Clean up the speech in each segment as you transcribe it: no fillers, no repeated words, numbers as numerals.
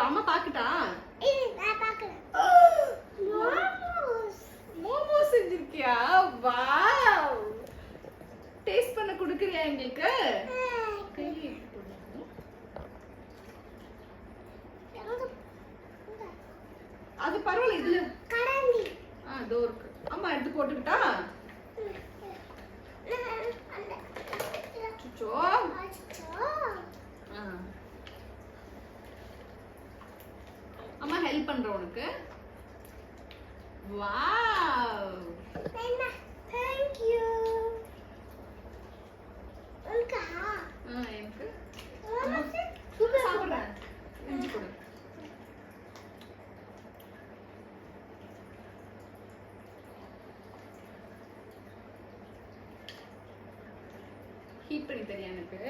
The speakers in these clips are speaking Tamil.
அம்மா பாக்கட்டா? நான் பார்க்கறேன். மோமோஸ் செஞ்சிருக்கியா? வாவ்! டேஸ்ட் பண்ண குடுக்குறியா எங்களுக்கு? கையில எடுத்து போடு. அது பரவாயில்ல இதுல கரண்டி. இதோ இருக்கு. அம்மா எடுத்து போட்டுக்கிட்டா? சுச்சோ. அம்மா ஹெல்ப் பண்றேன் உனக்கு. வாவ்! Thank you. உனக்கா? எனக்கு சூப்பர் சாப்பிடுறேன். இஞ்சி கொடு. ஹீட் பண்ணி தரியா எனக்கு?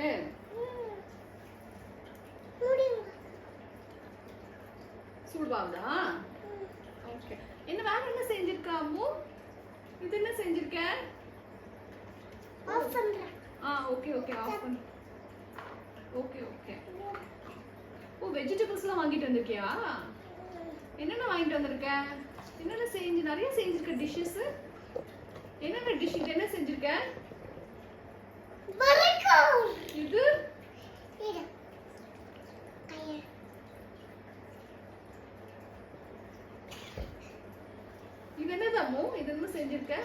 சூடாவுதா? ஓகே. என்ன வேற என்ன செஞ்சிருக்க அம்மு? இது என்ன செஞ்சிருக்க? ஆஃப் பண்றேன். ஓகே ஓகே ஆஃப் பண்ணு. Okay okay. ஓ வெஜிடபிள்ஸ்லாம் வாங்கிட்டு வந்திருக்கியா? என்னென்ன வாங்கிட்டு வந்திருக்க? என்னென்ன நிறைய செஞ்சிருக்க டிஷ்ஷஸ்? என்னென்ன டிஷ் என்ன செஞ்சிருக்க? பர்கர். இது இது. ஐயா. இது என்னது அம்மு? இது என்ன செஞ்சிருக்க?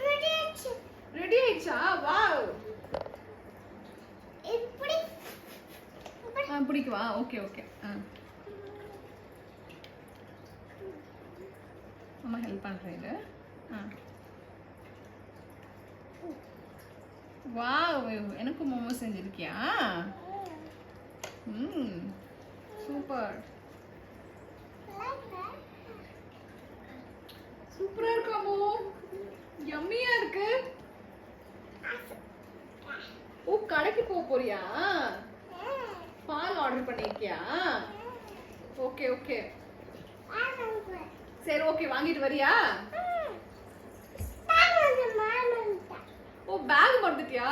ரெடி ஆச்சு. ரெடி ஆயிடுச்சா? வாவ்! இப்படி பிடிக்குவா? Okay okay. அம்மா ஹெல்ப் பண்றேன் இது. வாவ்! எனக்கு மோமோஸ் செஞ்சிருக்கியா? சூப்பர். சூப்பரா இருக்கு அம்மு. யம்மியா இருக்கு. ஓ கடைக்கு போறியா? பால் ஆர்டர் பண்ணிருக்கியா? Okay okay. சரி ஓகே வாங்கிட்டு வரியா? ஓ பேக் மறந்துட்டியா?